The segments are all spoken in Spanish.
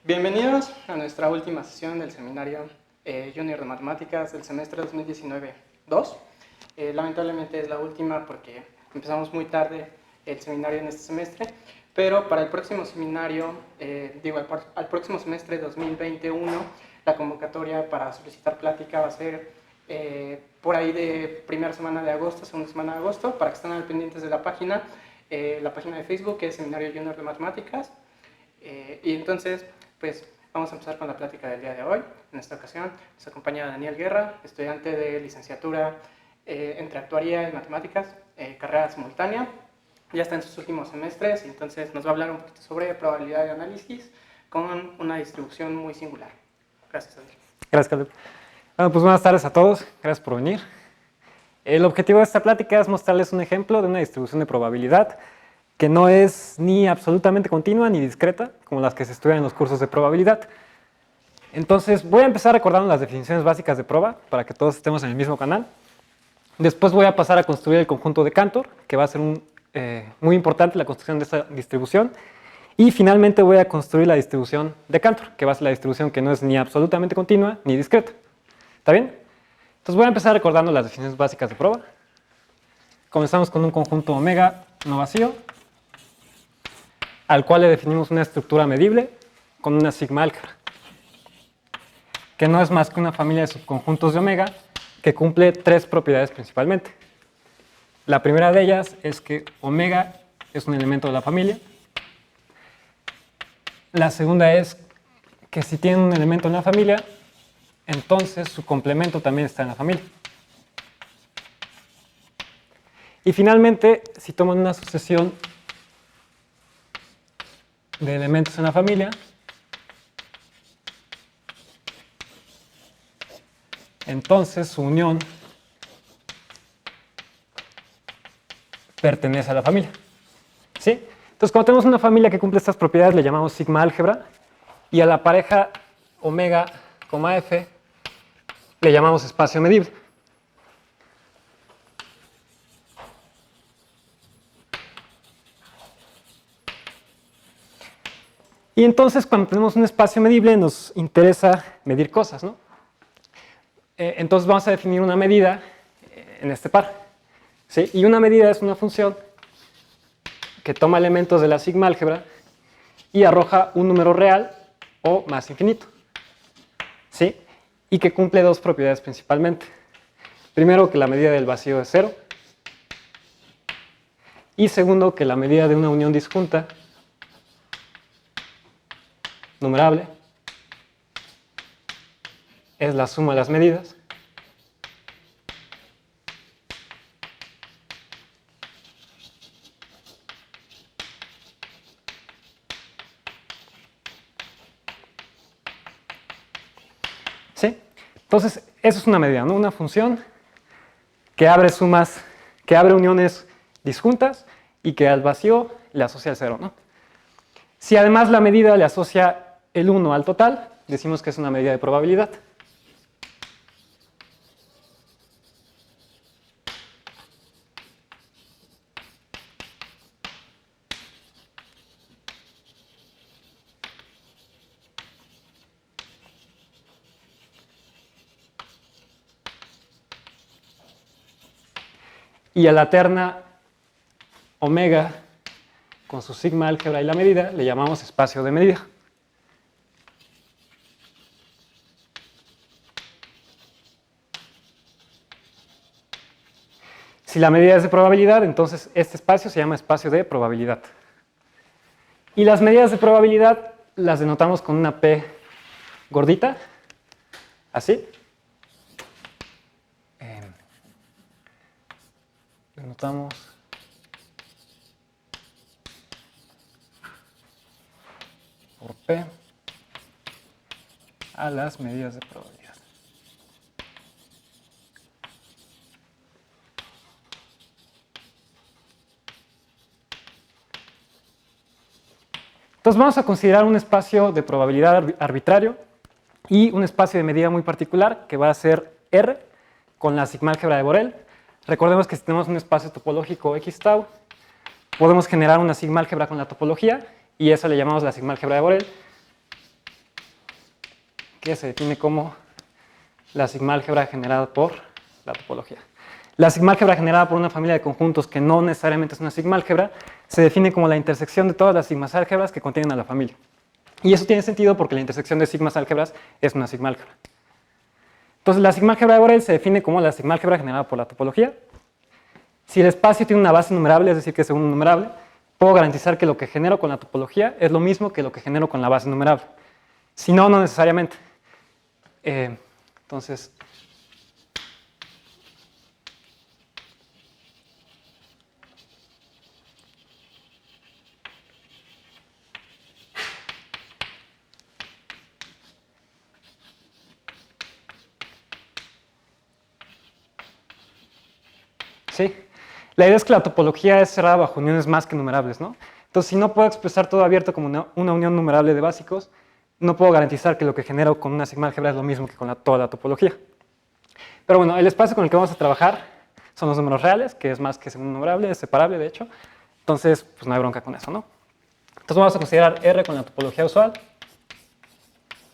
Bienvenidos a nuestra última sesión del seminario Junior de Matemáticas del semestre 2019-2. Lamentablemente es la última porque empezamos muy tarde el seminario en este semestre, pero para el próximo seminario, al próximo semestre 2021, la convocatoria para solicitar plática va a ser por ahí de primera semana de agosto, segunda semana de agosto, para que estén al pendientes de la página de Facebook, que es Seminario Junior de Matemáticas. Y entonces, pues vamos a empezar con la plática del día de hoy. En esta ocasión nos acompaña Daniel Guerra, estudiante de licenciatura entre actuaría y matemáticas, carrera simultánea. Ya está en sus últimos semestres y entonces nos va a hablar un poquito sobre probabilidad de análisis con una distribución muy singular. Gracias, Daniel. Gracias, Caleb. Bueno, pues buenas tardes a todos. Gracias por venir. El objetivo de esta plática es mostrarles un ejemplo de una distribución de probabilidad que no es ni absolutamente continua ni discreta, como las que se estudian en los cursos de probabilidad. Entonces, voy a empezar recordando las definiciones básicas de proba, para que todos estemos en el mismo canal. Después voy a pasar a construir el conjunto de Cantor, que va a ser muy importante la construcción de esta distribución. Y finalmente voy a construir la distribución de Cantor, que va a ser la distribución que no es ni absolutamente continua ni discreta. ¿Está bien? Entonces voy a empezar recordando las definiciones básicas de proba. Comenzamos con un conjunto omega no vacío, al cual le definimos una estructura medible con una sigma álgebra, que no es más que una familia de subconjuntos de omega que cumple tres propiedades principalmente. La primera de ellas es que omega es un elemento de la familia. La segunda es que si tiene un elemento en la familia, entonces su complemento también está en la familia. Y finalmente, si toman una sucesión de elementos en la familia, entonces su unión pertenece a la familia. ¿Sí? Entonces, cuando tenemos una familia que cumple estas propiedades, le llamamos sigma álgebra, y a la pareja omega, f le llamamos espacio medible. Y entonces, cuando tenemos un espacio medible, nos interesa medir cosas, ¿no? Entonces vamos a definir una medida en este par, ¿sí? Y una medida es una función que toma elementos de la sigma álgebra y arroja un número real o más infinito, ¿sí? Y que cumple dos propiedades principalmente. Primero, que la medida del vacío es 0. Y segundo, que la medida de una unión disjunta numerable es la suma de las medidas ¿sí? Entonces, eso es una medida, ¿no? Una función que abre sumas, que abre uniones disjuntas y que al vacío le asocia el 0, ¿no? Si además la medida le asocia el 1 al total, decimos que es una medida de probabilidad. Y a la terna omega con su sigma álgebra y la medida le llamamos espacio de medida. Si la medida es de probabilidad, entonces este espacio se llama espacio de probabilidad. Y las medidas de probabilidad las denotamos con una P gordita, así. Denotamos por P a las medidas de probabilidad. Entonces vamos a considerar un espacio de probabilidad arbitrario y un espacio de medida muy particular que va a ser R con la sigma álgebra de Borel. Recordemos que si tenemos un espacio topológico X tau, podemos generar una sigma álgebra con la topología y eso le llamamos la sigma álgebra de Borel. que se define como la sigma-álgebra generada por la topología. La sigma-álgebra generada por una familia de conjuntos que no necesariamente es una sigma-álgebra se define como la intersección de todas las sigmas-álgebras que contienen a la familia. Y eso tiene sentido porque la intersección de sigmas-álgebras es una sigma-álgebra. Entonces, la sigma-álgebra de Borel se define como la sigma-álgebra generada por la topología. Si el espacio tiene una base numerable, es decir, que es un numerable, puedo garantizar que lo que genero con la topología es lo mismo que lo que genero con la base numerable. Si no, no necesariamente. Entonces, sí. La idea es que la topología es cerrada bajo uniones más que numerables, ¿no? Entonces, si no puedo expresar todo abierto como una unión numerable de básicos, no puedo garantizar que lo que genero con una sigma-álgebra es lo mismo que con toda la topología. Pero bueno, el espacio con el que vamos a trabajar son los números reales, que es más que un numerable, es separable de hecho. Entonces, pues no hay bronca con eso, ¿no? Entonces vamos a considerar R con la topología usual,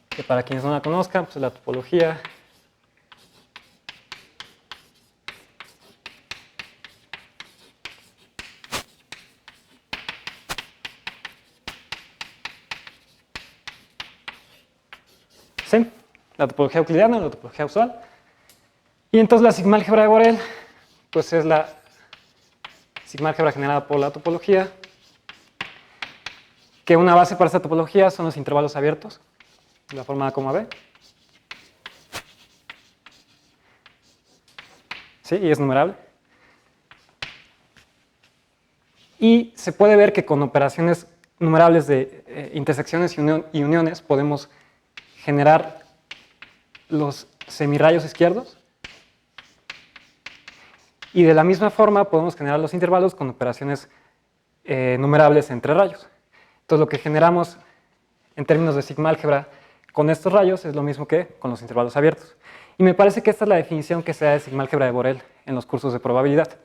que para quienes no la conozcan, pues es la topología ¿sí? La topología euclidiana, la topología usual. Y entonces la sigma-álgebra de Borel, pues es la sigma-álgebra generada por la topología, que una base para esta topología son los intervalos abiertos, de la forma A, B. ¿Sí? Y es numerable. Y se puede ver que con operaciones numerables de intersecciones y uniones podemos generar los semirrayos izquierdos. Y de la misma forma podemos generar los intervalos con operaciones numerables entre rayos. Entonces lo que generamos en términos de sigma-álgebra con estos rayos es lo mismo que con los intervalos abiertos. Y me parece que esta es la definición que se da de sigma-álgebra de Borel en los cursos de probabilidad.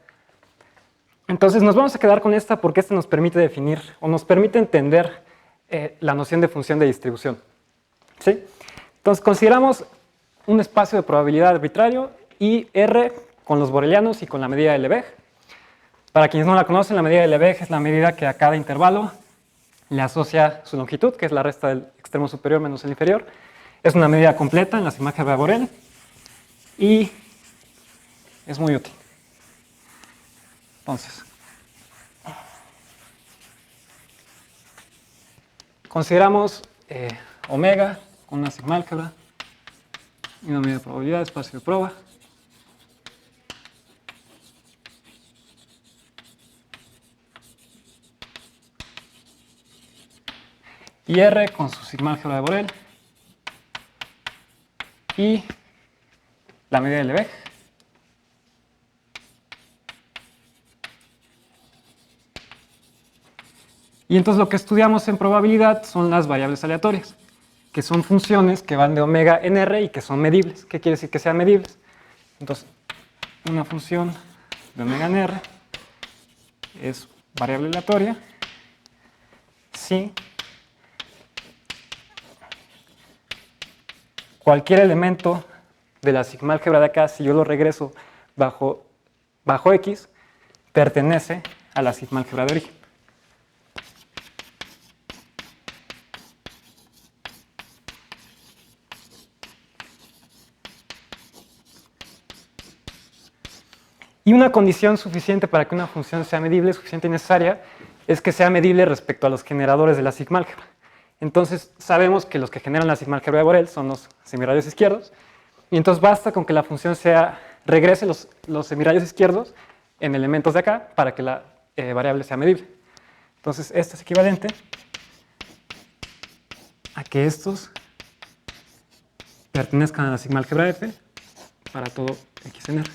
Entonces nos vamos a quedar con esta porque esta nos permite definir o nos permite entender la noción de función de distribución. ¿Sí? Entonces consideramos un espacio de probabilidad arbitrario y R con los borelianos y con la medida de Lebesgue. Para quienes no la conocen, la medida de Lebesgue es la medida que a cada intervalo le asocia su longitud, que es la resta del extremo superior menos el inferior. Es una medida completa en la sigma-álgebra de Borel y es muy útil. Entonces, consideramos omega con una sigma-álgebra y una medida de probabilidad, espacio de prueba. Y R con su sigma-álgebra de Borel y la medida de Lebesgue. Y entonces lo que estudiamos en probabilidad son las variables aleatorias, que son funciones que van de omega en R y que son medibles. ¿Qué quiere decir que sean medibles? Entonces, una función de omega en R es variable aleatoria si cualquier elemento de la sigma-álgebra de acá, si yo lo regreso bajo X, pertenece a la sigma-álgebra de origen. Y una condición suficiente para que una función sea medible, suficiente y necesaria, es que sea medible respecto a los generadores de la sigma-álgebra. Entonces sabemos que los que generan la sigma-álgebra de Borel son los semirrayos izquierdos, y entonces basta con que la función regrese los semirrayos izquierdos en elementos de acá para que la variable sea medible. Entonces esto es equivalente a que estos pertenezcan a la sigma-álgebra F para todo X en R.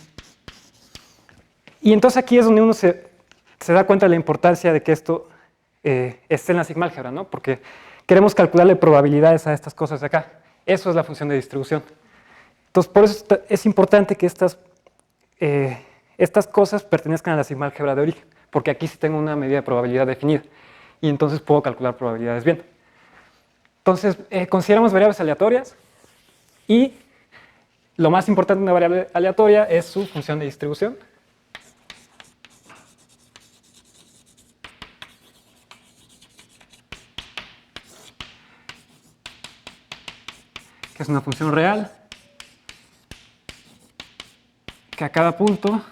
Y entonces aquí es donde uno se da cuenta de la importancia de que esto esté en la sigma-álgebra, ¿no? Porque queremos calcularle probabilidades a estas cosas de acá. Eso es la función de distribución. Entonces, por eso es importante que estas cosas pertenezcan a la sigma-álgebra de origen, porque aquí sí tengo una medida de probabilidad definida, y entonces puedo calcular probabilidades bien. Entonces, consideramos variables aleatorias, Y lo más importante de una variable aleatoria es su función de distribución. Que es una función real que a cada punto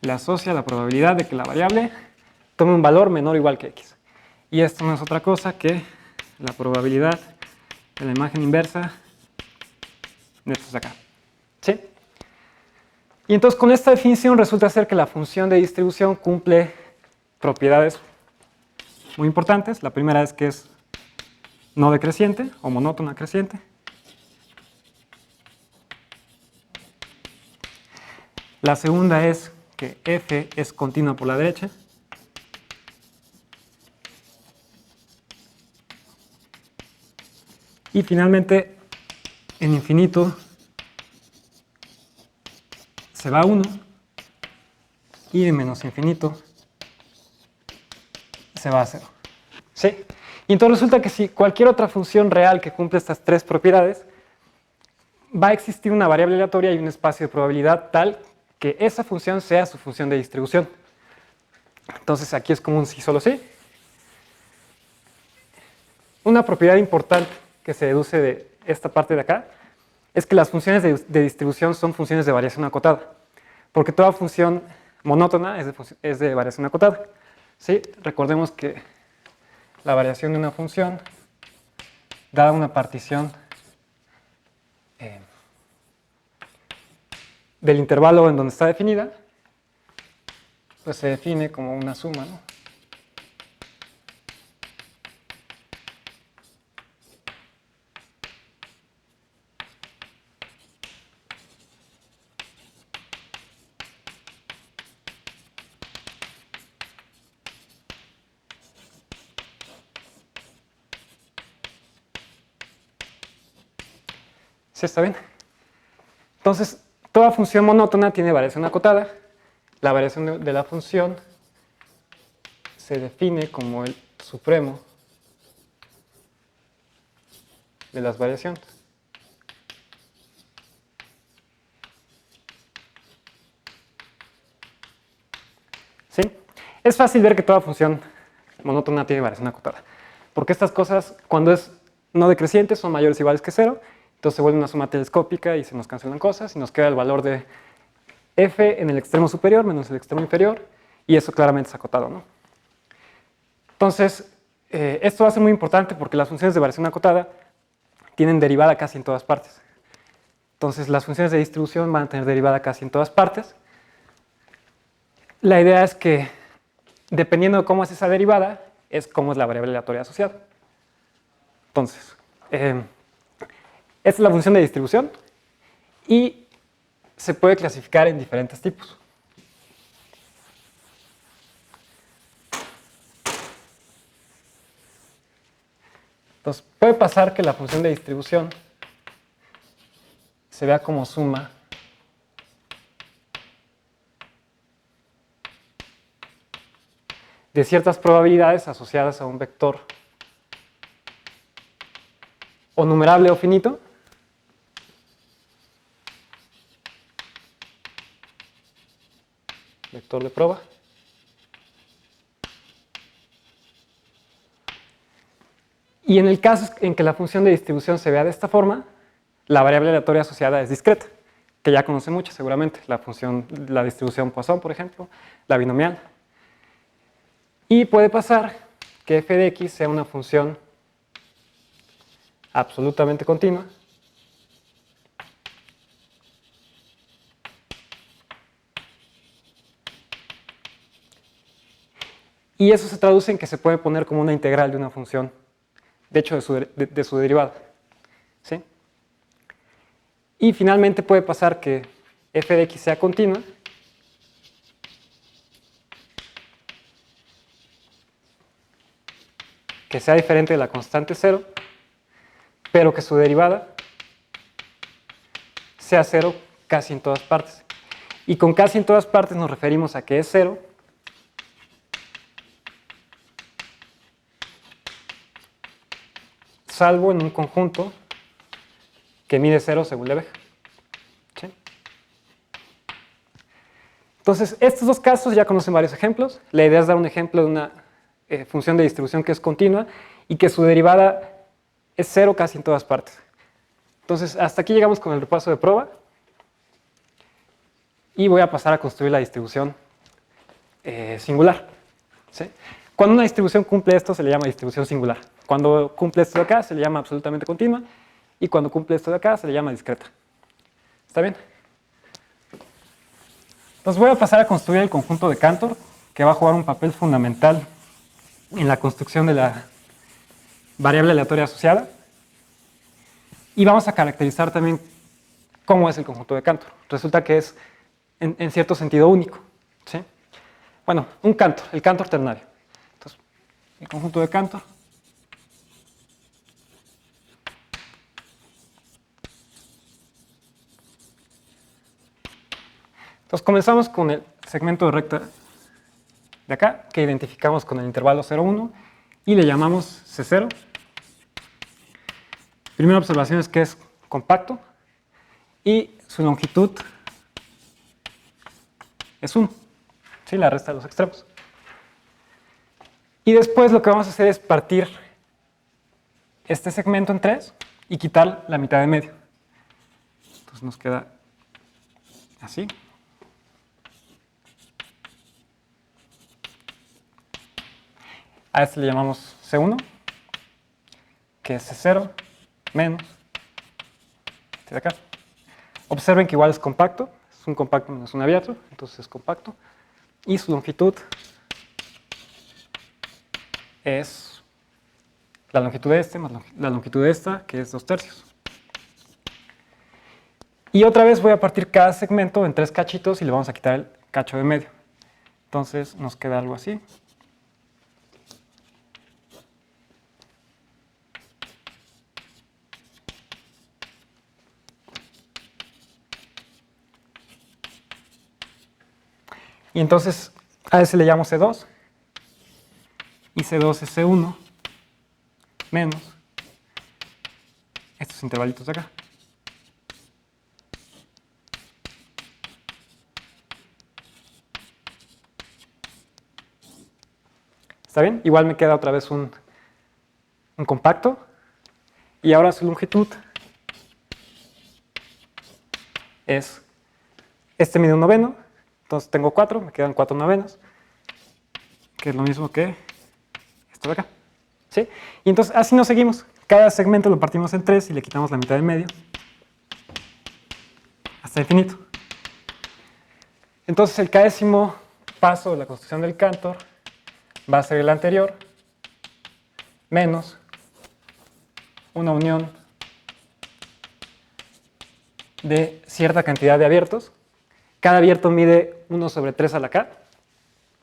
le asocia la probabilidad de que la variable tome un valor menor o igual que x. Y esto no es otra cosa que la probabilidad de la imagen inversa de estos de acá. ¿Sí? Y entonces con esta definición resulta ser que la función de distribución cumple propiedades muy importantes. La primera es que es no decreciente o monótona creciente. La segunda es que f es continua por la derecha. Y finalmente, en infinito se va a 1 y en menos infinito se va a 0. ¿Sí? Y entonces resulta que si cualquier otra función real que cumple estas tres propiedades, va a existir una variable aleatoria y un espacio de probabilidad tal que esa función sea su función de distribución. Entonces aquí es como un sí solo sí. Una propiedad importante que se deduce de esta parte de acá es que las funciones de distribución son funciones de variación acotada, porque toda función monótona es de variación acotada. ¿Sí? Recordemos que la variación de una función dada una partición del intervalo en donde está definida, pues se define como una suma, ¿no? ¿Sí está bien? Entonces, toda función monótona tiene variación acotada. La variación de la función se define como el supremo de las variaciones. ¿Sí? Es fácil ver que toda función monótona tiene variación acotada, porque estas cosas, cuando es no decreciente, son mayores o iguales que 0, entonces se vuelve una suma telescópica y se nos cancelan cosas, y nos queda el valor de f en el extremo superior menos el extremo inferior, y eso claramente es acotado, ¿no? Entonces, esto va a ser muy importante porque las funciones de variación acotada tienen derivada casi en todas partes. Entonces, las funciones de distribución van a tener derivada casi en todas partes. La idea es que, dependiendo de cómo es esa derivada, es cómo es la variable aleatoria asociada. Entonces, esta es la función de distribución y se puede clasificar en diferentes tipos. Entonces, puede pasar que la función de distribución se vea como suma de ciertas probabilidades asociadas a un vector o numerable o finito, vector de prueba, y en el caso en que la función de distribución se vea de esta forma, la variable aleatoria asociada es discreta, que ya conocen mucho seguramente, la distribución Poisson, por ejemplo, la binomial. Y puede pasar que f de x sea una función absolutamente continua, y eso se traduce en que se puede poner como una integral de una función, de hecho de su derivada. ¿Sí? Y finalmente puede pasar que f de x sea continua, que sea diferente de la constante 0, pero que su derivada sea 0 casi en todas partes. Y con casi en todas partes nos referimos a que es 0 salvo en un conjunto que mide 0 según Lebesgue. ¿Sí? Entonces, estos dos casos ya conocen varios ejemplos. La idea es dar un ejemplo de una función de distribución que es continua y que su derivada es 0 casi en todas partes. Entonces, hasta aquí llegamos con el repaso de prueba. Y voy a pasar a construir la distribución singular. ¿Sí? Cuando una distribución cumple esto, se le llama distribución singular. Cuando cumple esto de acá, se le llama absolutamente continua. Y cuando cumple esto de acá, se le llama discreta. ¿Está bien? Entonces voy a pasar a construir el conjunto de Cantor, que va a jugar un papel fundamental en la construcción de la variable aleatoria asociada. Y vamos a caracterizar también cómo es el conjunto de Cantor. Resulta que es, en cierto sentido, único. ¿Sí? Bueno, un Cantor, el Cantor ternario. Entonces, el conjunto de Cantor entonces comenzamos con el segmento de recta de acá, que identificamos con el intervalo 0, 1, y le llamamos C0. Primera observación es que es compacto, y su longitud es 1, ¿sí? La resta de los extremos. Y después lo que vamos a hacer es partir este segmento en 3 y quitar la mitad de medio. Entonces nos queda así. A este le llamamos C1, que es C0 menos este de acá. Observen que igual es compacto, es un compacto menos un abierto, entonces es compacto. Y su longitud es la longitud de este más la longitud de esta, que es 2/3. Y otra vez voy a partir cada segmento en 3 cachitos y le vamos a quitar el cacho de medio. Entonces nos queda algo así. Y entonces a ese le llamo C2. Y C2 es C1 menos estos intervalitos de acá. ¿Está bien? Igual me queda otra vez un compacto. Y ahora su longitud es, este mide 1/9, entonces tengo 4, me quedan 4/9, que es lo mismo que esto de acá. ¿Sí? Y entonces así nos seguimos. Cada segmento lo partimos en 3 y le quitamos la mitad del medio hasta infinito. Entonces el késimo paso de la construcción del Cantor va a ser el anterior menos una unión de cierta cantidad de abiertos. Cada abierto mide 1/3 a la k.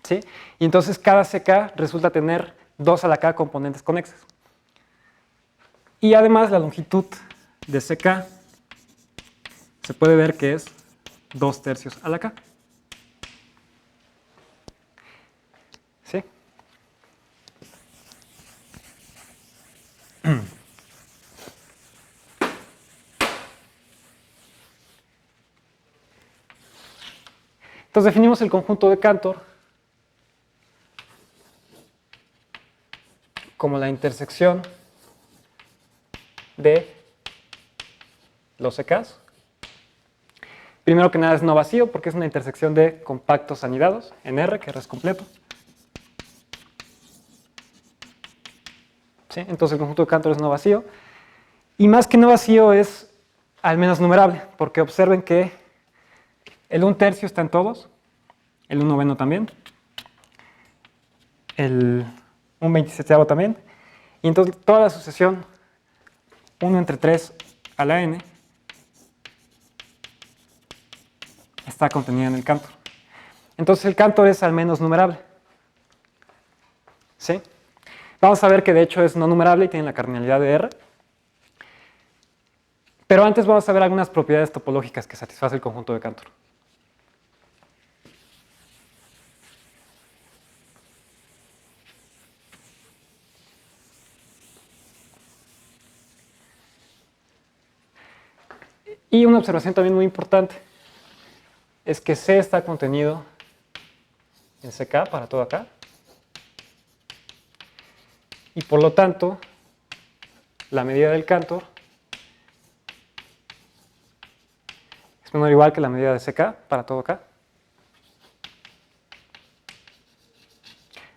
¿Sí? Y entonces cada CK resulta tener 2 a la k componentes conexas. Y además la longitud de CK se puede ver que es 2/3 a la k. ¿Sí? Entonces definimos el conjunto de Cantor como la intersección de los CKs. Primero que nada es no vacío porque es una intersección de compactos anidados en R, que R es completo. ¿Sí? Entonces el conjunto de Cantor es no vacío. Y más que no vacío es al menos numerable, porque observen que el 1/3 está en todos, el 1/9 también, el 1/27 también, y entonces toda la sucesión 1/3 a la n está contenida en el Cantor. Entonces el Cantor es al menos numerable. ¿Sí? Vamos a ver que de hecho es no numerable y tiene la cardinalidad de R. Pero antes vamos a ver algunas propiedades topológicas que satisface el conjunto de Cantor. Y una observación también muy importante es que C está contenido en CK para todo acá. Y por lo tanto, la medida del Cantor es menor o igual que la medida de CK para todo acá.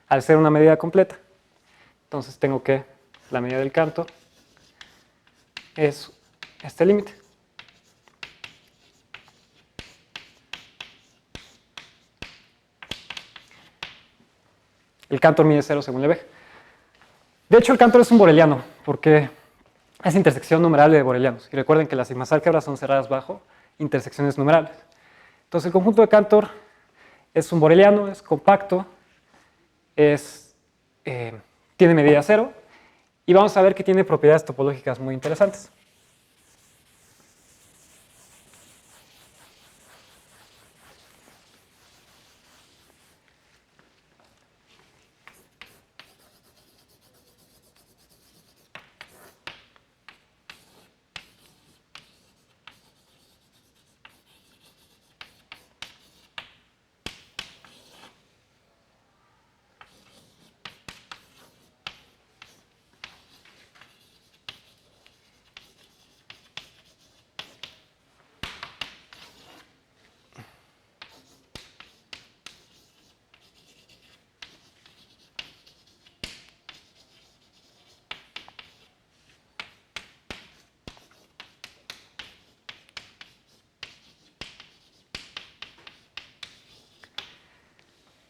Al ser una medida completa, entonces tengo que la medida del Cantor es este límite. El Cantor mide 0 según Lebesgue. De hecho, el Cantor es un boreliano, porque es intersección numerable de borelianos. Y recuerden que las sigmas álgebras son cerradas bajo intersecciones numerables. Entonces, el conjunto de Cantor es un boreliano, es compacto, tiene medida 0, y vamos a ver que tiene propiedades topológicas muy interesantes.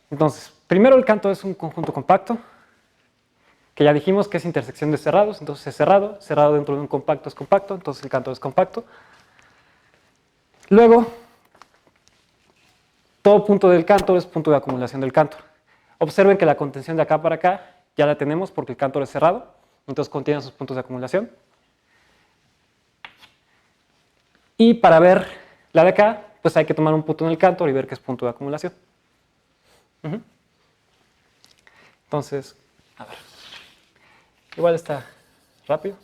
Entonces, primero el Cantor es un conjunto compacto, que ya dijimos que es intersección de cerrados, entonces es cerrado, cerrado dentro de un compacto es compacto, entonces el Cantor es compacto. Luego, todo punto del Cantor es punto de acumulación del Cantor. Observen que la contención de acá para acá ya la tenemos porque el Cantor es cerrado, entonces contiene sus puntos de acumulación. Y para ver la de acá, pues hay que tomar un punto en el Cantor y ver que es punto de acumulación. Entonces, a ver, igual está rápido.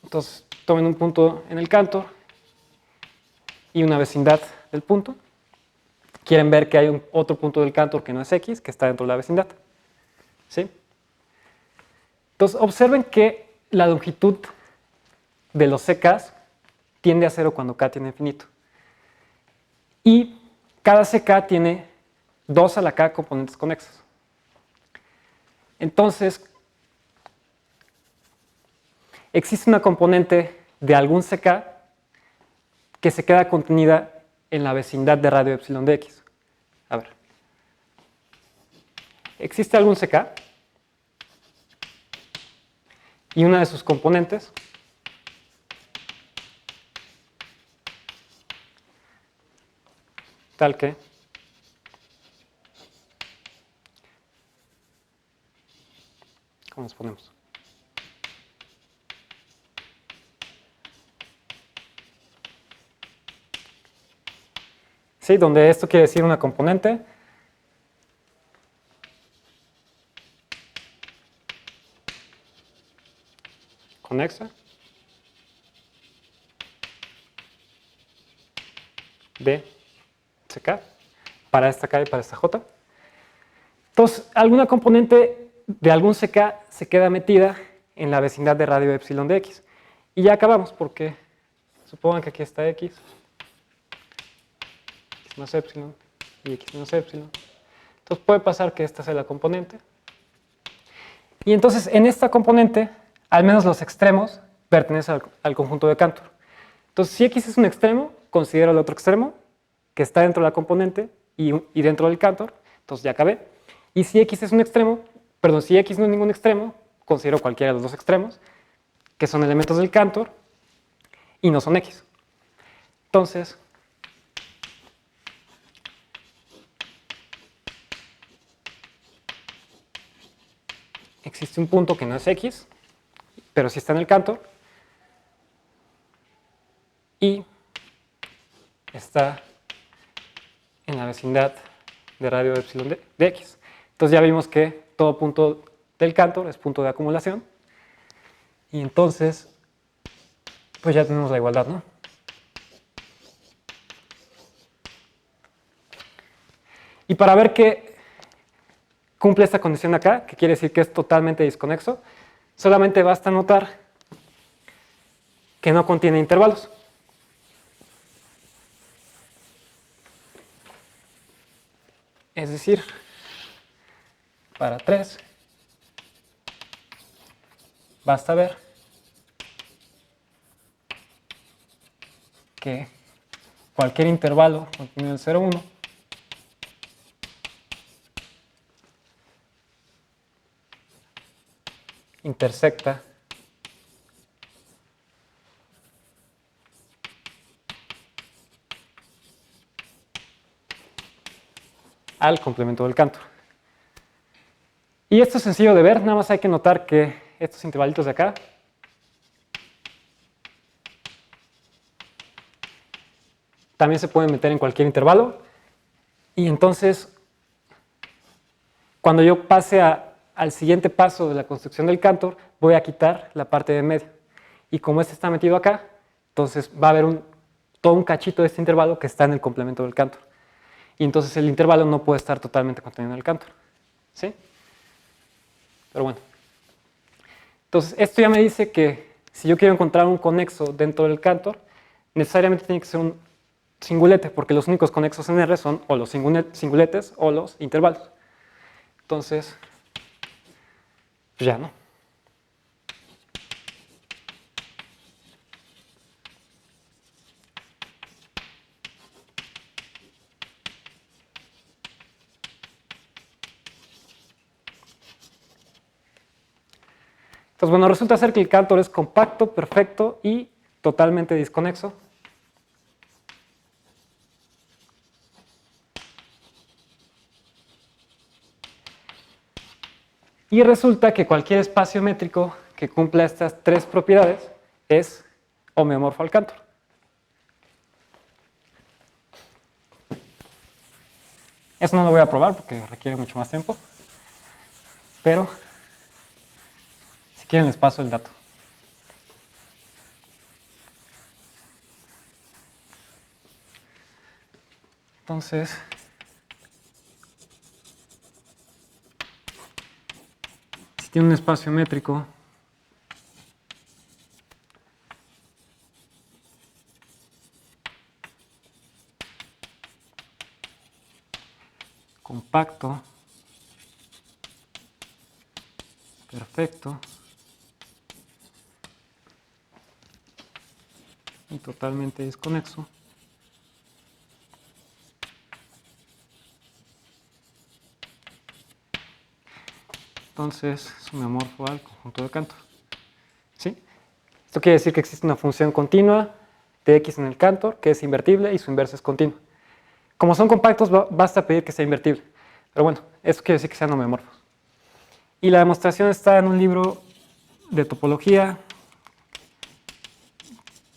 Entonces, tomen un punto en el Cantor y una vecindad del punto. Quieren ver que hay otro punto del Cantor que no es X, que está dentro de la vecindad. ¿Sí? Entonces, observen que la longitud de los CKs tiende a 0 cuando K tiene infinito. Y cada CK tiene 2 a la K componentes conexos. Entonces, existe una componente de algún CK que se queda contenida en la vecindad de radio epsilon de X. A ver. Existe algún CK y una de sus componentes tal que ¿cómo nos ponemos? ¿Sí? Donde esto quiere decir una componente conexa de CK para esta K y para esta J. Entonces, alguna componente de algún CK se queda metida en la vecindad de radio epsilon de X. Y ya acabamos porque supongan que aquí está X más epsilon y X menos epsilon. Entonces puede pasar que esta sea la componente. Y entonces en esta componente, al menos los extremos pertenecen al conjunto de Cantor. Entonces si X es un extremo, considero el otro extremo que está dentro de la componente y dentro del Cantor, entonces ya acabé. Y si X es un extremo, perdón, si X no es ningún extremo, considero cualquiera de los dos extremos, que son elementos del Cantor y no son X. Entonces, existe un punto que no es X, pero sí está en el Cantor, y está en la vecindad de radio epsilon de X. Entonces ya vimos que todo punto del Cantor es punto de acumulación, y entonces pues ya tenemos la igualdad, ¿no? Y para ver que cumple esta condición acá, que quiere decir que es totalmente desconexo, solamente basta notar que no contiene intervalos. Es decir, para 3, basta ver que cualquier intervalo continuo del 0, 1 intersecta al complemento del Cantor. Y esto es sencillo de ver, nada más hay que notar que estos intervalitos de acá también se pueden meter en cualquier intervalo. Y entonces, cuando yo pase al siguiente paso de la construcción del Cantor, voy a quitar la parte de medio. Y como este está metido acá, entonces va a haber todo un cachito de este intervalo que está en el complemento del Cantor. Y entonces el intervalo no puede estar totalmente contenido en el Cantor. ¿Sí? Pero bueno. Entonces, esto ya me dice que si yo quiero encontrar un conexo dentro del Cantor, necesariamente tiene que ser un singulete, porque los únicos conexos en R son o los singuletes o los intervalos. Entonces, pues ya, ¿no? Entonces, bueno, resulta ser que el Cantor es compacto, perfecto y totalmente disconexo. Y resulta que cualquier espacio métrico que cumpla estas tres propiedades es homeomorfo al Cantor. Eso no lo voy a probar porque requiere mucho más tiempo, pero si quieren les paso el dato. Entonces, si tiene un espacio métrico compacto, perfecto y totalmente desconexo, entonces es homeomorfo al conjunto de Cantor. ¿Sí? Esto quiere decir que existe una función continua de x en el Cantor que es invertible y su inversa es continua. Como son compactos, basta pedir que sea invertible. Pero bueno, eso quiere decir que sean homeomorfos. Y la demostración está en un libro de topología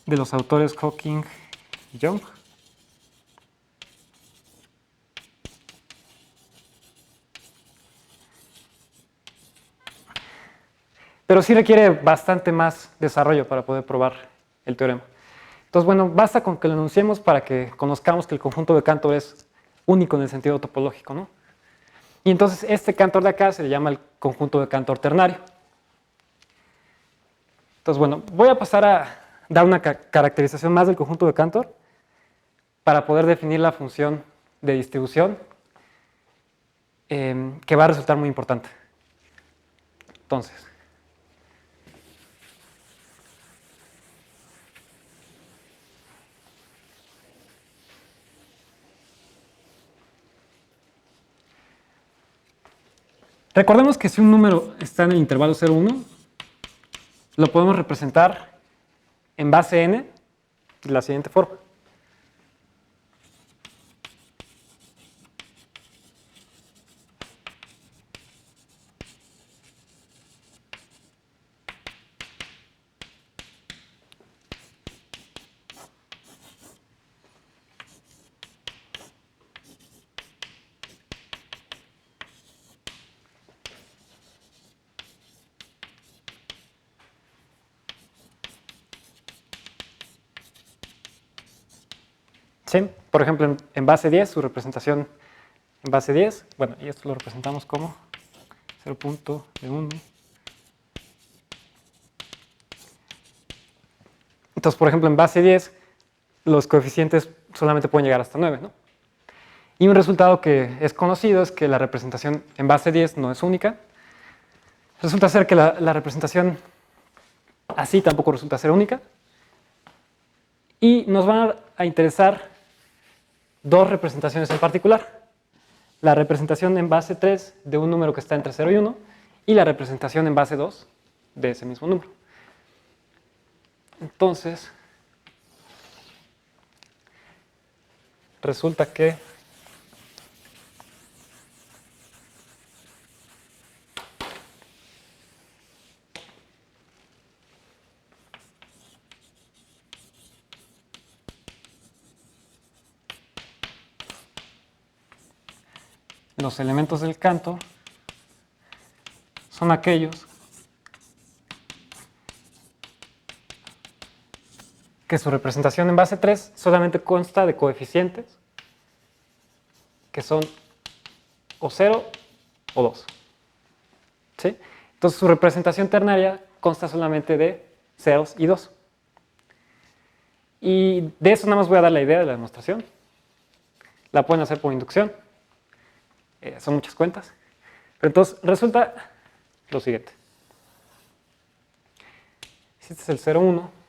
de los autores Hawking y Young. Pero sí requiere bastante más desarrollo para poder probar el teorema. Entonces, bueno, basta con que lo enunciemos para que conozcamos que el conjunto de Cantor es único en el sentido topológico, ¿no? Y entonces este Cantor de acá se le llama el conjunto de Cantor ternario. Entonces, bueno, voy a pasar a dar una caracterización más del conjunto de Cantor para poder definir la función de distribución que va a resultar muy importante. Entonces, recordemos que si un número está en el intervalo 0, 1, lo podemos representar en base n de la siguiente forma. ¿Sí? Por ejemplo, en base 10, su representación en base 10, bueno, y esto lo representamos como 0.1. Entonces, por ejemplo, en base 10, los coeficientes solamente pueden llegar hasta 9, ¿no? Y un resultado que es conocido es que la representación en base 10 no es única. Resulta ser que la representación así tampoco resulta ser única. Y nos van a interesar dos representaciones en particular. La representación en base 3 de un número que está entre 0 y 1 y la representación en base 2 de ese mismo número. Entonces, resulta que los elementos del Cantor son aquellos que su representación en base 3 solamente consta de coeficientes que son o 0 o 2. ¿Sí? Entonces su representación ternaria consta solamente de ceros y 2. Y de eso nada más voy a dar la idea de la demostración. La pueden hacer por inducción. Son muchas cuentas. Pero entonces resulta lo siguiente. Si este es el 0, 1,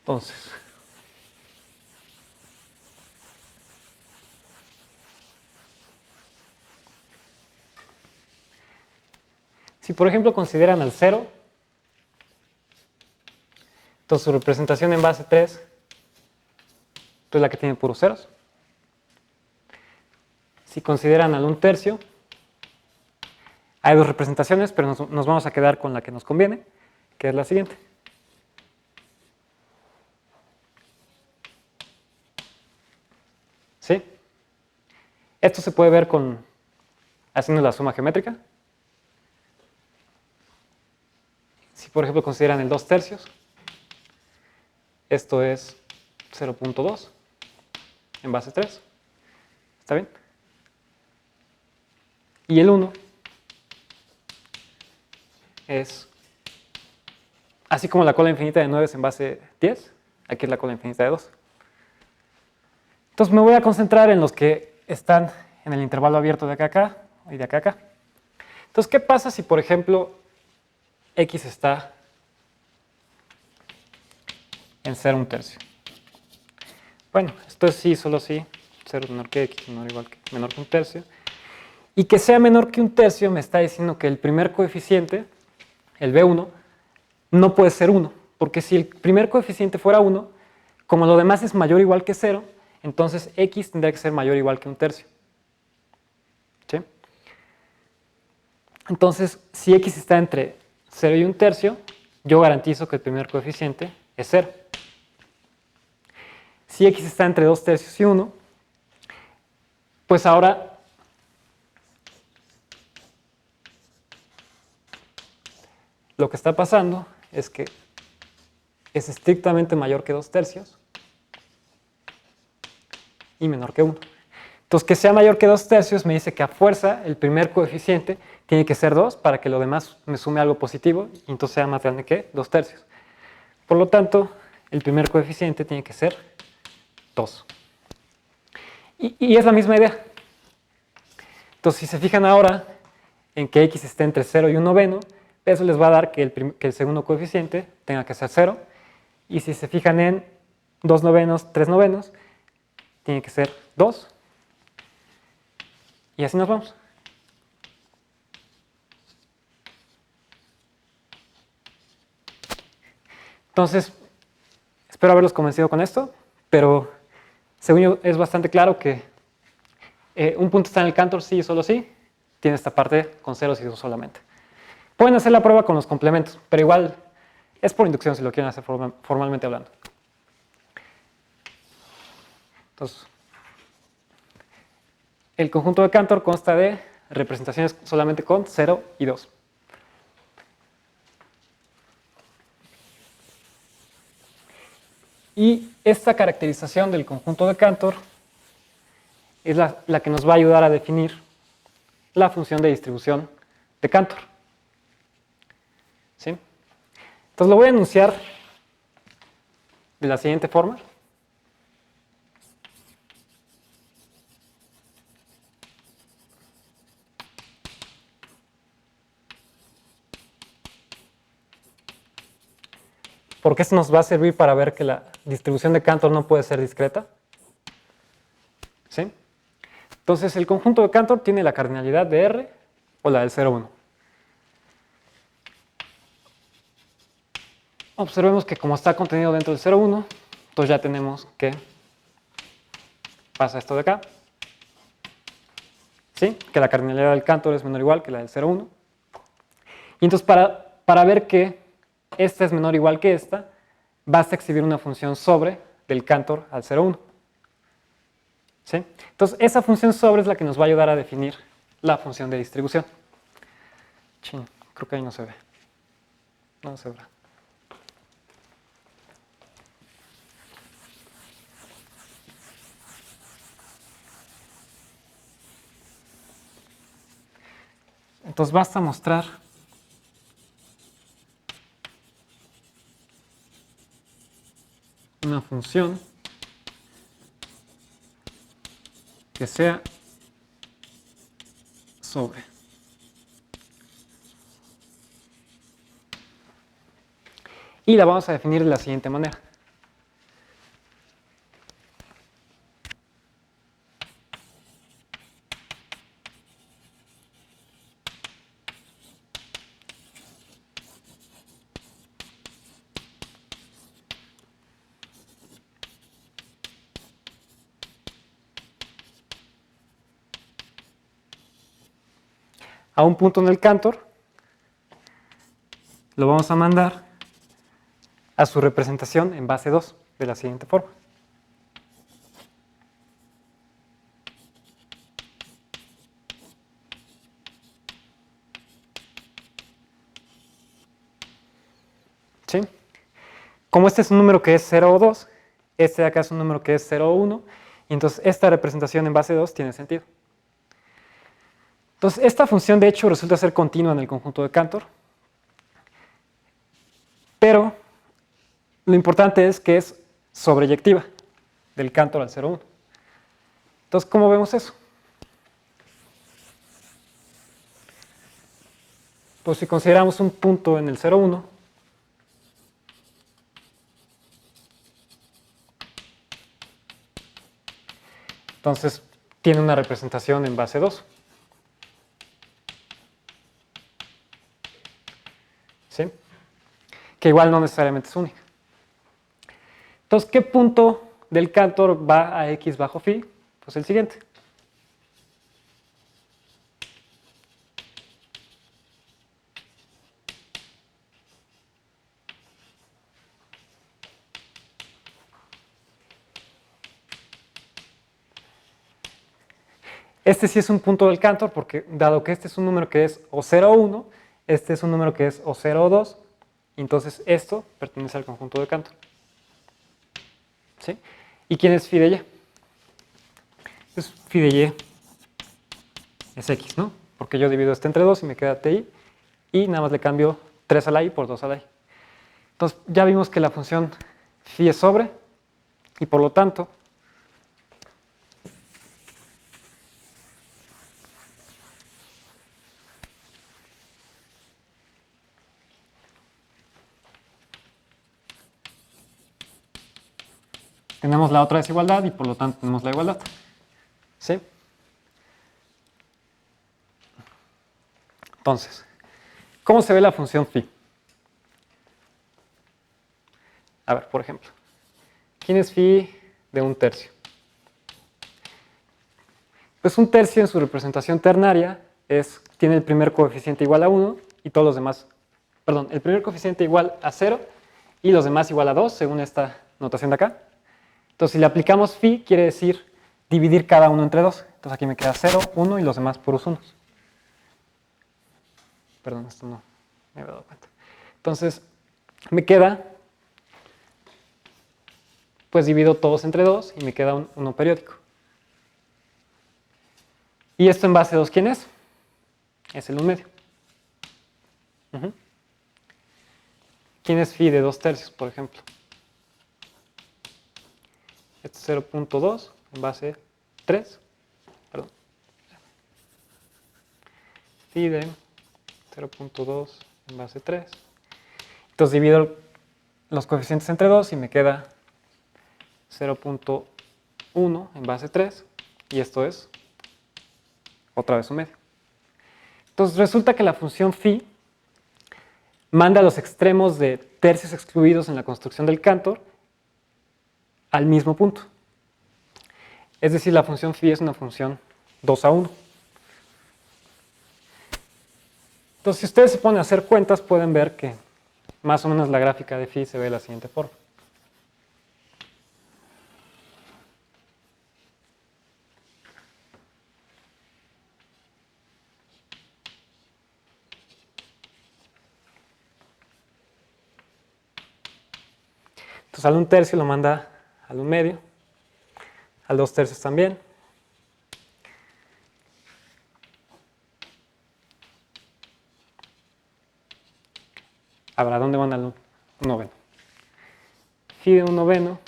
entonces, si por ejemplo consideran al 0, entonces su representación en base 3 es la que tiene puros ceros. Si consideran al 1/3, hay dos representaciones, pero nos vamos a quedar con la que nos conviene, que es la siguiente. ¿Sí? Esto se puede ver haciendo la suma geométrica. Si por ejemplo consideran el 2/3, esto es 0.2 en base 3. ¿Está bien? Y el 1 es, así como la cola infinita de 9 es en base 10, aquí es la cola infinita de 2. Entonces me voy a concentrar en los que están en el intervalo abierto de acá a acá y de acá a acá. Entonces, ¿qué pasa si, por ejemplo, x está en 0.1/3? Bueno, esto es sí, solo si 0 menor que x, menor que 1/3. Y que sea menor que 1/3 me está diciendo que el primer coeficiente, el b1, no puede ser 1. Porque si el primer coeficiente fuera 1, como lo demás es mayor o igual que 0, entonces x tendría que ser mayor o igual que 1/3. ¿Sí? Entonces, si x está entre 0 y 1/3, yo garantizo que el primer coeficiente es 0. Si x está entre 2/3 y 1, pues ahora lo que está pasando es que es estrictamente mayor que 2/3 y menor que 1. Entonces, que sea mayor que 2/3 me dice que a fuerza el primer coeficiente tiene que ser 2 para que lo demás me sume algo positivo y entonces sea más grande que 2/3. Por lo tanto, el primer coeficiente tiene que ser 2. Y es la misma idea. Entonces, si se fijan ahora en que x esté entre 0 y 1/9, eso les va a dar que el segundo coeficiente tenga que ser 0. Y si se fijan en 2/9, 3/9, tiene que ser 2. Y así nos vamos. Entonces, espero haberlos convencido con esto, pero según yo es bastante claro que un punto está en el Cantor sí y solo sí, tiene esta parte con ceros y dos solamente. Pueden hacer la prueba con los complementos, pero igual es por inducción si lo quieren hacer formalmente hablando. Entonces, el conjunto de Cantor consta de representaciones solamente con 0 y 2. Y esta caracterización del conjunto de Cantor es la que nos va a ayudar a definir la función de distribución de Cantor. ¿Sí? Entonces lo voy a enunciar de la siguiente forma. Porque esto nos va a servir para ver que la distribución de Cantor no puede ser discreta. ¿Sí? Entonces el conjunto de Cantor tiene la cardinalidad de R o la del 0, 1. Observemos que como está contenido dentro del 0, 1, entonces ya tenemos que pasa esto de acá. ¿Sí? Que la cardinalidad del Cantor es menor o igual que la del 0, 1. Y entonces para ver que esta es menor o igual que esta, basta exhibir una función sobre del Cantor al 0, 1. ¿Sí? Entonces esa función sobre es la que nos va a ayudar a definir la función de distribución. Chin, creo que ahí no se ve. No se ve. Entonces basta mostrar una función que sea sobre. Y la vamos a definir de la siguiente manera. A un punto en el Cantor lo vamos a mandar a su representación en base 2 de la siguiente forma. ¿Sí? Como este es un número que es 0 o 2, este de acá es un número que es 0 o 1, y entonces esta representación en base 2 tiene sentido. Entonces esta función de hecho resulta ser continua en el conjunto de Cantor, pero lo importante es que es sobreyectiva del Cantor al 0, 1. Entonces, ¿cómo vemos eso? Pues si consideramos un punto en el 0, 1, entonces tiene una representación en base 2. ¿Sí? Que igual no necesariamente es única. Entonces, ¿qué punto del Cantor va a x bajo phi? Pues el siguiente. Este sí es un punto del Cantor porque dado que este es un número que es o 0 o 1, este es un número que es o 0 o 2, entonces esto pertenece al conjunto de Cantor. ¿Sí? ¿Y quién es phi de y? Pues phi de y es x, ¿no? Porque yo divido este entre 2 y me queda ti, y nada más le cambio 3 a la i por 2 a la i. Entonces ya vimos que la función phi es sobre, y por lo tanto tenemos la otra desigualdad y por lo tanto tenemos la igualdad. ¿Sí? Entonces, ¿cómo se ve la función phi? A ver, por ejemplo, ¿quién es phi de un tercio? Pues un tercio en su representación ternaria tiene el primer coeficiente igual a 1 y todos los demás, perdón, el primer coeficiente igual a 0 y los demás igual a 2, según esta notación de acá. Entonces, si le aplicamos phi, quiere decir dividir cada uno entre 2. Entonces, aquí me queda 0, 1 y los demás puros unos. Perdón, esto no me había dado cuenta. Entonces, me queda, pues divido todos entre 2 y me queda un 1 periódico. ¿Y esto en base 2 quién es? Es el 1 medio. ¿Quién es phi de 2 tercios, por ejemplo? Este es 0.2 en base 3. Perdón. Phi de 0.2 en base 3. Entonces divido los coeficientes entre 2 y me queda 0.1 en base 3. Y esto es otra vez 1 medio. Entonces resulta que la función phi manda los extremos de tercios excluidos en la construcción del Cantor al mismo punto. Es decir, la función phi es una función 2 a 1. Entonces, si ustedes se ponen a hacer cuentas, pueden ver que más o menos la gráfica de phi se ve de la siguiente forma. Entonces, al 1 tercio lo manda al 1 medio, al 2 tercios también. Ahora, ¿dónde van al 1 noveno? Phi de 1 noveno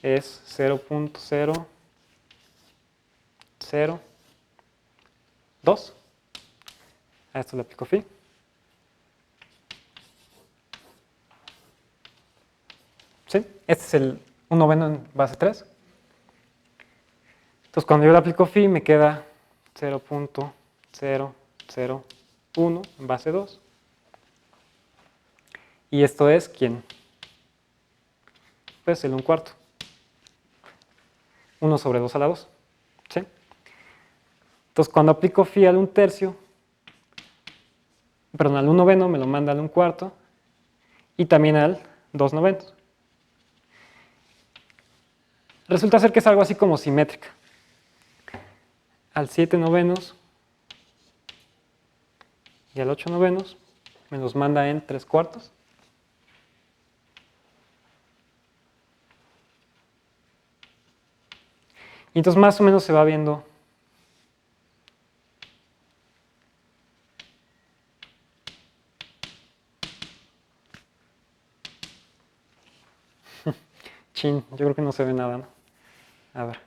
es 0.002. A esto le aplico phi. ¿Sí? Este es el 1 noveno en base 3. Entonces, cuando yo le aplico phi, me queda 0.001 en base 2. Y esto es, ¿quién? Pues el 1 cuarto. 1 sobre 2 a la 2. ¿Sí? Entonces, cuando aplico phi al 1 tercio, perdón, al 1 noveno me lo manda al 1 cuarto y también al 2 novenos. Resulta ser que es algo así como simétrica. Al 7 novenos y al 8 novenos me los manda en 3 cuartos. Y entonces más o menos se va viendo chin, yo creo que no se ve nada, ¿no? A ver.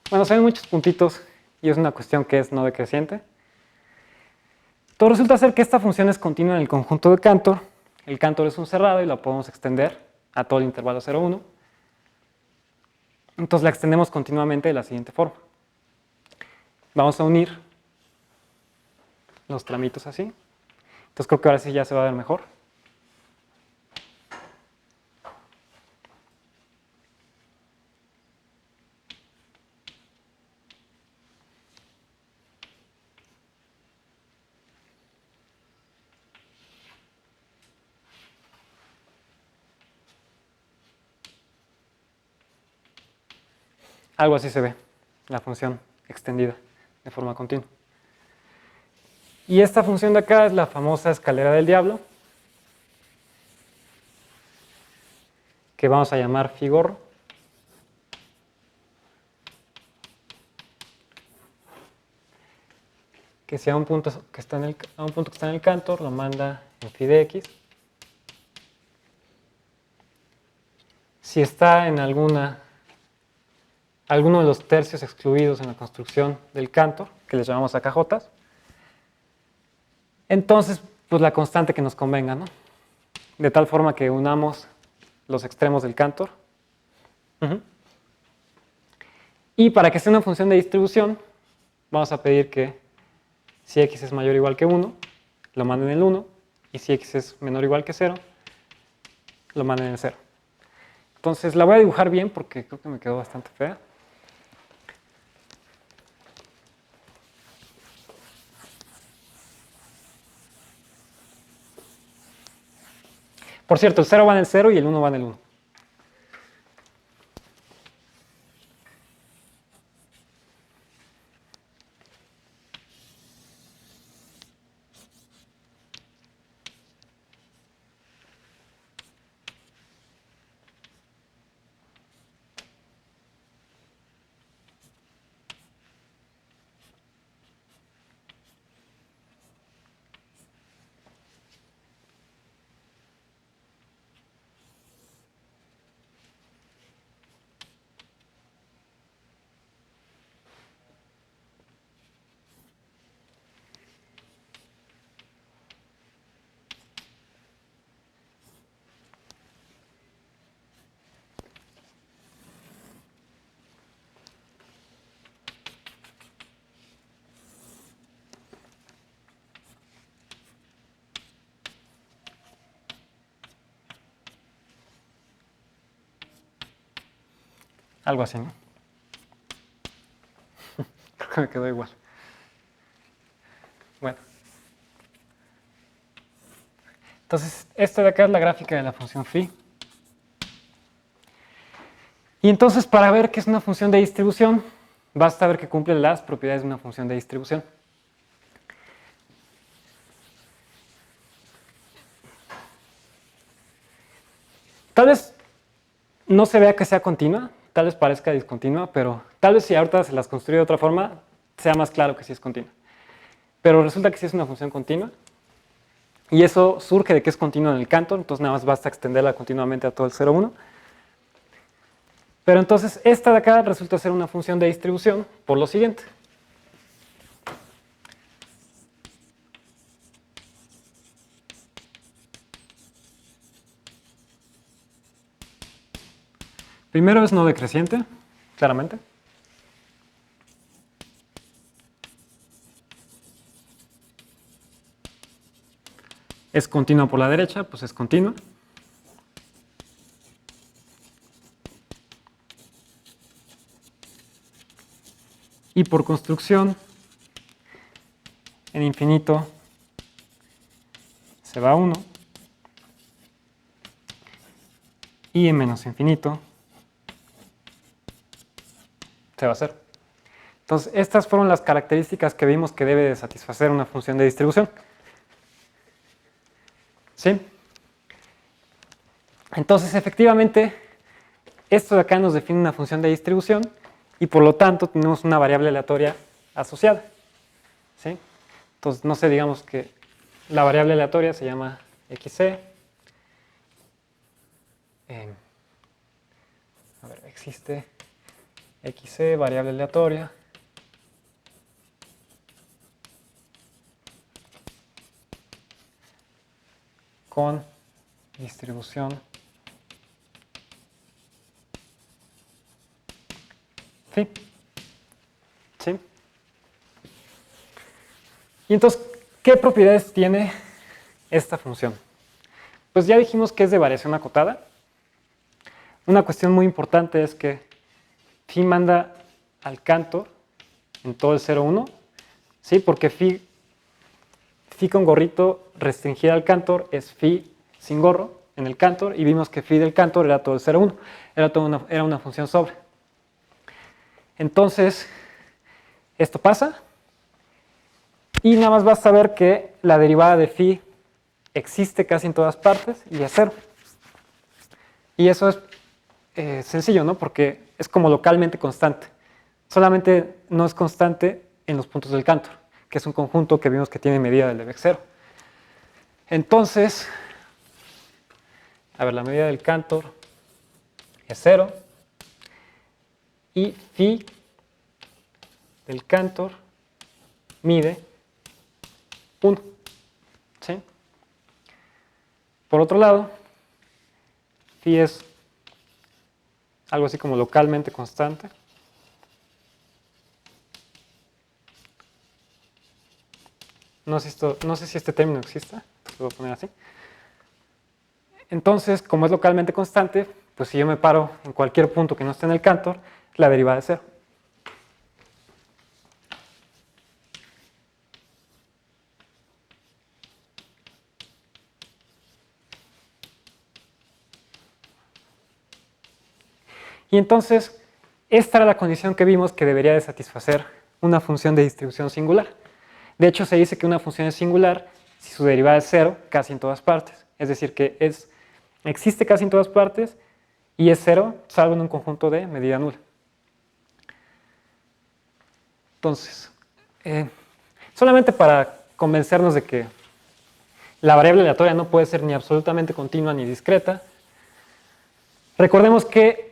Bueno, se ven muchos puntitos y es una cuestión que es no decreciente. Todo resulta ser que esta función es continua en el conjunto de Cantor. El Cantor es un cerrado y la podemos extender a todo el intervalo 0, 1. Entonces la extendemos continuamente de la siguiente forma. Vamos a unir los tramitos así. Entonces creo que ahora sí ya se va a ver mejor. Algo así se ve la función extendida de forma continua. Y esta función de acá es la famosa escalera del diablo, que vamos a llamar phi gorro. Que si a un punto que está en el Cantor lo manda en phi de x. Si está en alguno de los tercios excluidos en la construcción del Cantor, que les llamamos acá jotas, entonces pues la constante que nos convenga, ¿no? De tal forma que unamos los extremos del Cantor. Y para que sea una función de distribución, vamos a pedir que si x es mayor o igual que 1, lo manden en el 1, y si x es menor o igual que 0, lo manden en 0. Entonces la voy a dibujar bien porque creo que me quedó bastante fea. Por cierto, el 0 va en el 0 y el 1 va en el 1. Algo así, ¿no? Creo que me quedó igual. Bueno. Entonces, esta de acá es la gráfica de la función phi. Y entonces, para ver qué es una función de distribución, basta ver que cumple las propiedades de una función de distribución. Tal vez no se vea que sea continua, tal vez parezca discontinua, pero tal vez si ahorita se las construye de otra forma, sea más claro que sí es continua. Pero resulta que sí es una función continua, y eso surge de que es continua en el Cantor, entonces nada más basta extenderla continuamente a todo el 0, 1. Pero entonces esta de acá resulta ser una función de distribución por lo siguiente. Primero es no decreciente, claramente. Es continua por la derecha, pues es continua. Y por construcción, en infinito se va a 1. Y en menos infinito se va a 0. Entonces, estas fueron las características que vimos que debe de satisfacer una función de distribución. ¿Sí? Entonces, efectivamente, esto de acá nos define una función de distribución y por lo tanto tenemos una variable aleatoria asociada. ¿Sí? Entonces, no sé, digamos que la variable aleatoria se llama xc. A ver, existe xc, variable aleatoria. Con distribución phi. ¿Sí? Y entonces, ¿qué propiedades tiene esta función? Pues ya dijimos que es de variación acotada. Una cuestión muy importante es que phi manda al Cantor en todo el 0, 1, ¿sí? Porque phi con gorrito restringida al Cantor es phi sin gorro en el Cantor, y vimos que phi del Cantor era todo el 0, 1, era una función sobre. Entonces, esto pasa, y nada más basta ver que la derivada de phi existe casi en todas partes y es 0. Y eso es sencillo, ¿no? Porque es como localmente constante. Solamente no es constante en los puntos del Cantor, que es un conjunto que vimos que tiene medida del Lebesgue 0. Entonces, a ver, la medida del Cantor es 0 y phi del Cantor mide 1. ¿Sí? Por otro lado, phi es algo así como localmente constante. No sé si este término exista. lo voy a poner así. Entonces, como es localmente constante, pues si yo me paro en cualquier punto que no esté en el Cantor, la derivada es 0. Y entonces, esta era la condición que vimos que debería de satisfacer una función de distribución singular. De hecho, se dice que una función es singular si su derivada es 0 casi en todas partes. Es decir, que existe casi en todas partes y es 0 salvo en un conjunto de medida nula. Entonces, solamente para convencernos de que la variable aleatoria no puede ser ni absolutamente continua ni discreta, recordemos que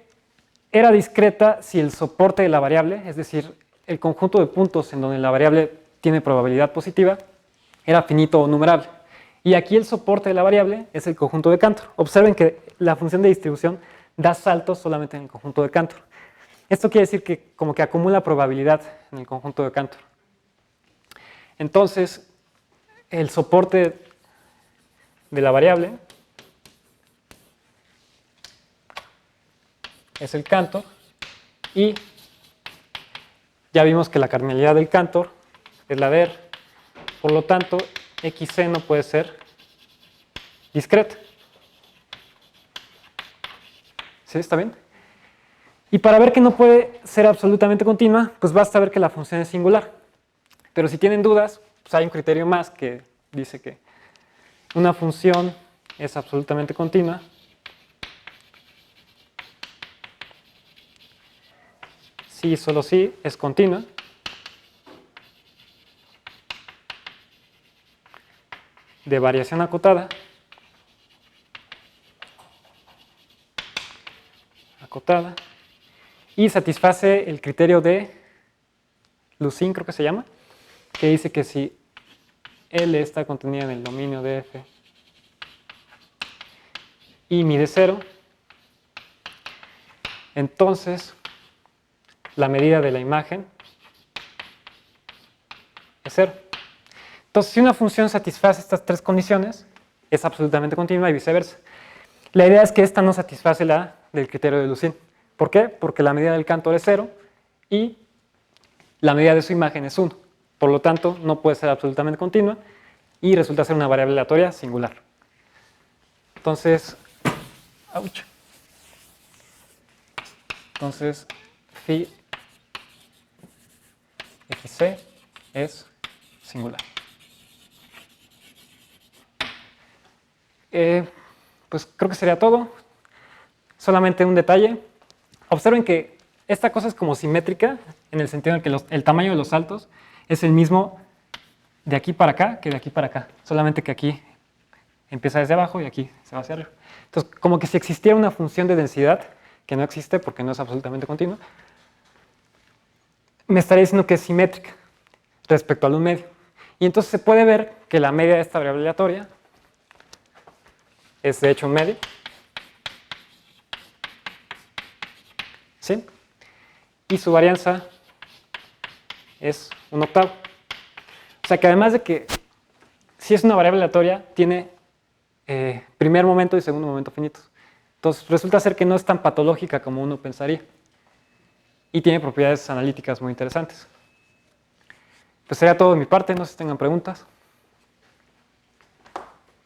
era discreta si el soporte de la variable, es decir, el conjunto de puntos en donde la variable tiene probabilidad positiva, era finito o numerable. Y aquí el soporte de la variable es el conjunto de Cantor. Observen que la función de distribución da saltos solamente en el conjunto de Cantor. Esto quiere decir que como que acumula probabilidad en el conjunto de Cantor. Entonces, el soporte de la variable es el Cantor y ya vimos que la cardinalidad del Cantor es la de R. Por lo tanto, XC no puede ser discreta. ¿Sí? ¿Está bien? Y para ver que no puede ser absolutamente continua, pues basta ver que la función es singular. Pero si tienen dudas, pues hay un criterio más que dice que una función es absolutamente continua si y solo si es continua de variación acotada y satisface el criterio de Lucin, creo que se llama, que dice que si L está contenida en el dominio de F y mide 0, entonces la medida de la imagen es 0. Entonces, si una función satisface estas tres condiciones, es absolutamente continua y viceversa. La idea es que esta no satisface la del criterio de Lucin. ¿Por qué? Porque la medida del Cantor es 0 y la medida de su imagen es 1. Por lo tanto, no puede ser absolutamente continua y resulta ser una variable aleatoria singular. Entonces, phi xc es singular. Pues creo que sería todo. Solamente un detalle. Observen que esta cosa es como simétrica en el sentido en que el tamaño de los saltos es el mismo de aquí para acá que de aquí para acá. Solamente que aquí empieza desde abajo y aquí se va hacia arriba. Entonces, como que si existiera una función de densidad, que no existe porque no es absolutamente continua, me estaría diciendo que es simétrica respecto al un medio. Y entonces se puede ver que la media de esta variable aleatoria es de hecho un medio. ¿Sí? Y su varianza es un octavo. O sea que además de que si es una variable aleatoria, tiene primer momento y segundo momento finitos. Entonces resulta ser que no es tan patológica como uno pensaría. Y tiene propiedades analíticas muy interesantes. Pues sería todo de mi parte, no sé si tengan preguntas.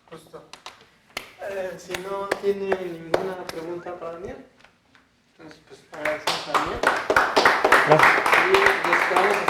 Justo. Si no tiene ninguna pregunta para Daniel, entonces pues agradecemos a Daniel. Gracias. Y les esperamos